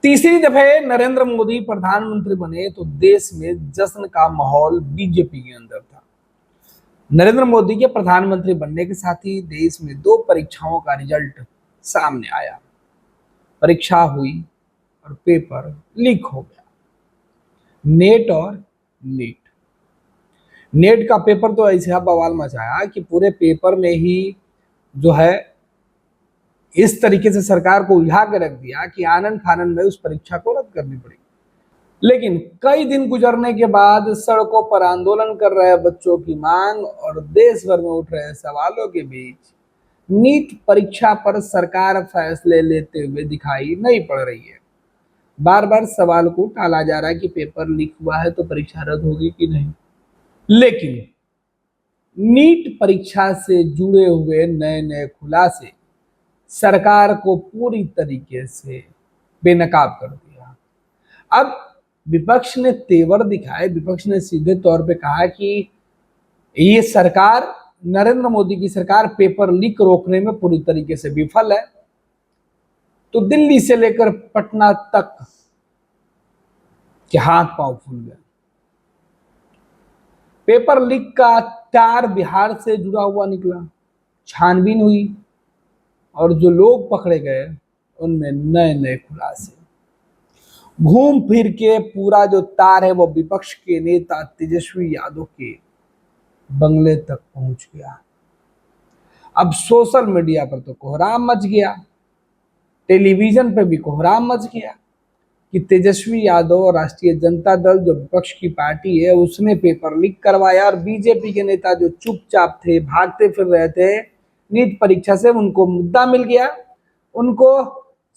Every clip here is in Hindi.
तीसरी दफे नरेंद्र मोदी प्रधानमंत्री बने तो देश में जश्न का माहौल बीजेपी के अंदर था। नरेंद्र मोदी के प्रधानमंत्री बनने के साथ ही देश में दो परीक्षाओं का रिजल्ट सामने आया। परीक्षा हुई और पेपर लीक हो गया। नेट और नीट। नेट का पेपर तो ऐसा बवाल मचाया कि पूरे पेपर में ही जो है इस तरीके से सरकार को उलझा के रख दिया कि आनन फानन में उस परीक्षा को रद्द करनी पड़ी। लेकिन कई दिन गुजरने के बाद सड़कों पर आंदोलन कर रहे बच्चों की मांग और देश भर में उठ रहे सवालों के बीच नीट परीक्षा पर सरकार फैसले लेते हुए दिखाई नहीं पड़ रही है। बार बार सवाल को टाला जा रहा है कि पेपर लीक हुआ है तो परीक्षा रद्द होगी कि नहीं। लेकिन नीट परीक्षा से जुड़े हुए नए नए खुलासे सरकार को पूरी तरीके से बेनकाब कर दिया। अब विपक्ष ने तेवर दिखाए। विपक्ष ने सीधे तौर पे कहा कि ये सरकार, नरेंद्र मोदी की सरकार, पेपर लीक रोकने में पूरी तरीके से विफल है। तो दिल्ली से लेकर पटना तक के हाथ पांव फूल गए। पेपर लीक का तार बिहार से जुड़ा हुआ निकला। छानबीन हुई और जो लोग पकड़े गए उनमें नए नए खुलासे। घूम फिर के पूरा जो तार है वो विपक्ष के नेता तेजस्वी यादव के बंगले तक पहुंच गया। अब सोशल मीडिया पर तो कोहराम मच गया, टेलीविजन पर भी कोहराम मच गया कि तेजस्वी यादव और राष्ट्रीय जनता दल जो विपक्ष की पार्टी है उसने पेपर लीक करवाया और बीजेपी के नेता जो चुपचाप थे, भागते फिर रहे थे नीट परीक्षा से, उनको मुद्दा मिल गया। उनको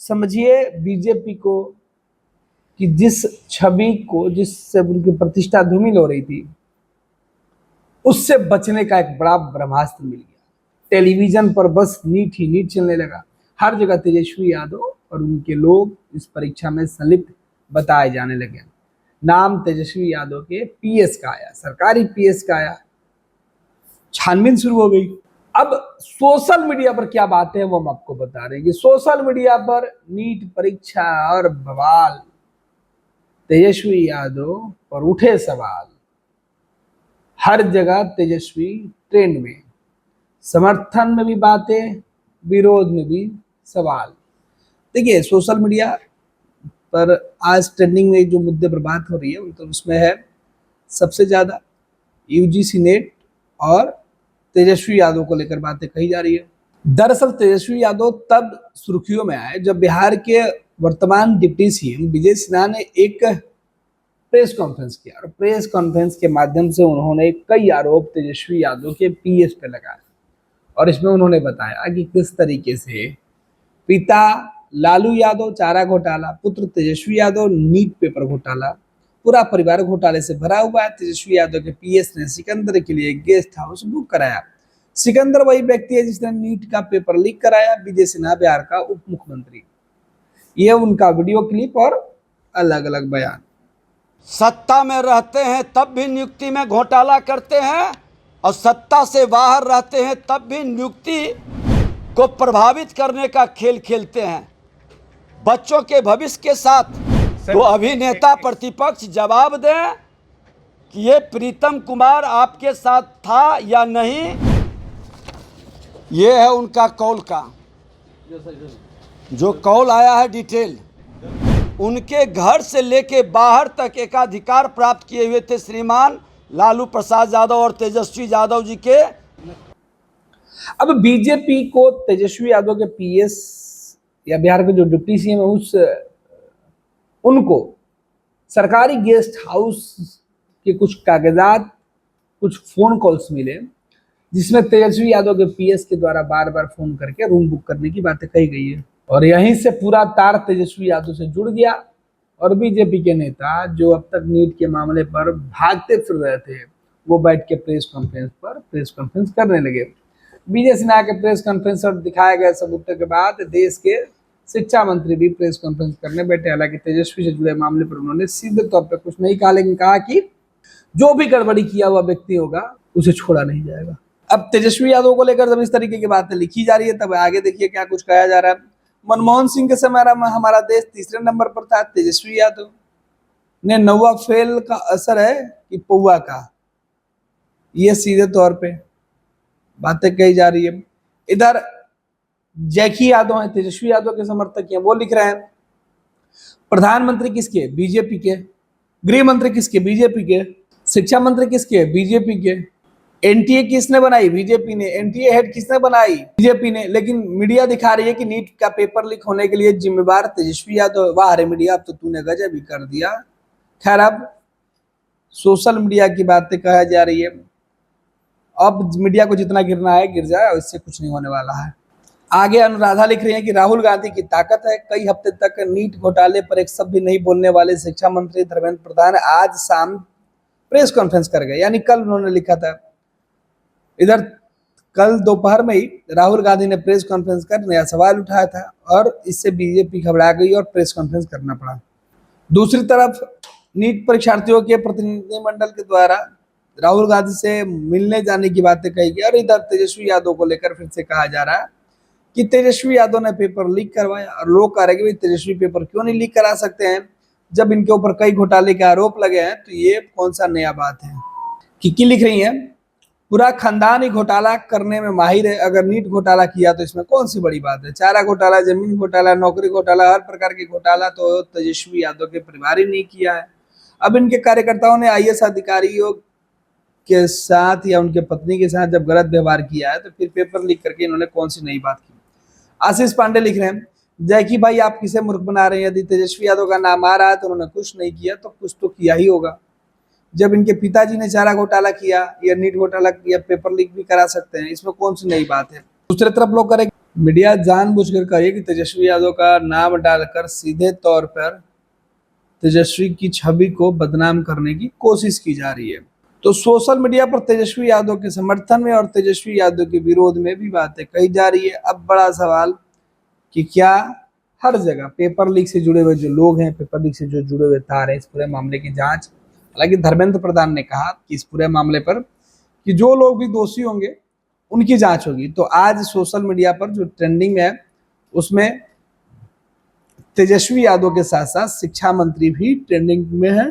समझिए बीजेपी को कि जिस छवि को, जिससे उनकी प्रतिष्ठा धूमिल हो रही थी, उससे बचने का एक बड़ा ब्रह्मास्त्र मिल गया। टेलीविजन पर बस नीट ही नीट चलने लगा। हर जगह तेजस्वी यादव और उनके लोग इस परीक्षा में संलिप्त बताए जाने लगे। नाम तेजस्वी यादव के पीएस का आया, सरकारी पीएस का आया। छानबीन शुरू हो गई। अब सोशल मीडिया पर क्या बातें हैं वो हम आपको बता रहे हैं कि सोशल मीडिया पर नीट परीक्षा और बवाल, तेजस्वी यादव पर उठे सवाल, हर जगह तेजस्वी ट्रेंड में, समर्थन में भी बातें, विरोध में भी सवाल। देखिए सोशल मीडिया पर आज ट्रेंडिंग में जो मुद्दे पर बात हो रही है तो उसमें है सबसे ज्यादा यूजीसी नेट और तेजस्वी यादव को लेकर बातें कही जा रही है। दरअसल तेजस्वी यादव तब सुर्खियों में आए जब बिहार के वर्तमान डिप्टी सीएम विजय सिन्हा ने एक प्रेस कॉन्फ्रेंस किया और प्रेस कॉन्फ्रेंस के माध्यम से उन्होंने कई आरोप तेजस्वी यादव के पीएस पे लगाए और इसमें उन्होंने बताया कि किस तरीके से पिता लालू यादव चारा घोटाला, पुत्र तेजस्वी यादव नीट पेपर घोटाला, पूरा परिवार घोटाले से भरा हुआ है। तेजस्वी यादव के पीएस ने सिकंदर के लिए गेस्ट हाउस बुक कराया। सिकंदर वही व्यक्ति है जिसने नीट का पेपर लीक कराया। विजय सिन्हा बिहार का उप मुख्यमंत्री। यह उनका वीडियो क्लिप और अलग अलग बयान। सत्ता में रहते हैं तब भी नियुक्ति में घोटाला करते हैं और सत्ता से बाहर रहते हैं तब भी नियुक्ति को प्रभावित करने का खेल खेलते हैं। बच्चों के भविष्य के साथ तो अभिनेता प्रतिपक्ष जवाब दें कि ये प्रीतम कुमार आपके साथ था या नहीं। ये है उनका कॉल का जो कॉल आया है डिटेल। उनके घर से लेके बाहर तक एकाधिकार प्राप्त किए हुए थे श्रीमान लालू प्रसाद यादव और तेजस्वी यादव जी के। अब बीजेपी को तेजस्वी यादव के पीएस या बिहार के जो डिप्टी सीएम है उनको सरकारी गेस्ट हाउस के कुछ कागजात, कुछ फोन कॉल्स मिले जिसमें तेजस्वी यादव के पीएस के द्वारा बार बार फोन करके रूम बुक करने की बातें कही गई है और यहीं से पूरा तार तेजस्वी यादव से जुड़ गया और बीजेपी के नेता जो अब तक नीट के मामले पर भागते फिर रहे थे वो बैठ के प्रेस कॉन्फ्रेंस करने लगे। विजय सिन्हा के प्रेस कॉन्फ्रेंस और दिखाए गए सबूतों के बाद देश के शिक्षा मंत्री भी प्रेस कॉन्फ्रेंस करने बैठे। हालांकि तेजस्वी से जुड़े मामले पर उन्होंने सीधे तौर पर कुछ नहीं कहा, लेकिन कहा कि जो भी गड़बड़ी किया हुआ व्यक्ति होगा उसे छोड़ा नहीं जाएगा। अब तेजस्वी यादव को लेकर जब इस तरीके की बातें लिखी जा रही है तब आगे देखिए क्या कुछ कहा जा रहा है। मनमोहन सिंह के समय हमारा देश तीसरे नंबर पर था, तेजस्वी यादव ने नौवा फेल का असर है कि पौवा का, ये सीधे तौर पे बातें कही जा रही है। इधर जैकी यादव है, तेजस्वी यादव के समर्थक हैं, वो लिख रहे हैं प्रधानमंत्री किसके, बीजेपी के, गृह मंत्री किसके, बीजेपी के, शिक्षा मंत्री किसके, बीजेपी के, एनटीए किसने बनाई, बीजेपी ने, एनटीए हेड किसने बनाई, बीजेपी ने। लेकिन मीडिया दिखा रही है कि नीट का पेपर लीक होने के लिए जिम्मेवार तेजस्वी यादव। वाह रे मीडिया, अब तो तूने गजब ही कर दिया। खैर, अब सोशल मीडिया की बातें कहा जा रही है, अब मीडिया को जितना गिरना है गिर जाए, इससे कुछ नहीं होने वाला है। आगे अनुराधा लिख रही है कि राहुल गांधी की ताकत है, कई हफ्ते तक नीट घोटाले पर एक शब्द भी नहीं बोलने वाले शिक्षा मंत्री धर्मेंद्र प्रधान आज शाम प्रेस कॉन्फ्रेंस कर गए, यानी कल उन्होंने लिखा था। इधर कल दोपहर में ही राहुल गांधी ने प्रेस कॉन्फ्रेंस कर नया सवाल उठाया था और इससे बीजेपी घबरा गई और प्रेस कॉन्फ्रेंस करना पड़ा। दूसरी तरफ नीट परीक्षार्थियों के प्रतिनिधिमंडल के द्वारा राहुल गांधी से मिलने जाने की बातें कही गई और इधर तेजस्वी यादव को लेकर फिर से कहा जा रहा है कि तेजस्वी यादव ने पेपर लीक करवाया, और लोग कह रहे हैं कि तेजस्वी पेपर क्यों नहीं लीक करा सकते हैं जब इनके ऊपर कई घोटाले के आरोप लगे हैं, तो ये कौन सा नया बात है। किकी लिख रही है पूरा खानदान ही घोटाला करने में माहिर है, अगर नीट घोटाला किया तो इसमें कौन सी बड़ी बात है। चारा घोटाला, जमीन घोटाला, नौकरी घोटाला, हर प्रकार के घोटाला तो तेजस्वी यादव के परिवार ही नहीं किया है। अब इनके कार्यकर्ताओं ने आईएएस अधिकारियों के साथ या उनके पत्नी के साथ जब गलत व्यवहार किया है तो फिर पेपर लीक करके इन्होंने कौन सी नई बात की। आशीष पांडे लिख रहे हैं जैकी भाई आप किसे मूर्ख बना रहे हैं, यदि तेजस्वी यादव का नाम आ रहा है तो उन्होंने कुछ नहीं किया तो कुछ तो किया ही होगा। जब इनके पिताजी ने चारा घोटाला किया या नीट घोटाला किया, पेपर लीक भी करा सकते हैं, इसमें कौन सी नई बात है। दूसरी तरफ लोग करें मीडिया जानबूझकर करिए कि तेजस्वी यादव का नाम डालकर सीधे तौर पर तेजस्वी की छवि को बदनाम करने की कोशिश की जा रही है। तो सोशल मीडिया पर तेजस्वी यादव के समर्थन में और तेजस्वी यादव के विरोध में भी बातें कही जा रही है। अब बड़ा सवाल कि क्या हर जगह पेपर लीक से जुड़े हुए जो लोग हैं, पेपर लीक से जो जुड़े हुए तार हैं, इस पूरे मामले की जांच, हालांकि धर्मेंद्र प्रधान ने कहा कि इस पूरे मामले पर कि जो लोग भी दोषी होंगे उनकी जांच होगी। तो आज सोशल मीडिया पर जो ट्रेंडिंग है उसमें तेजस्वी यादव के साथ साथ शिक्षा मंत्री भी ट्रेंडिंग में है।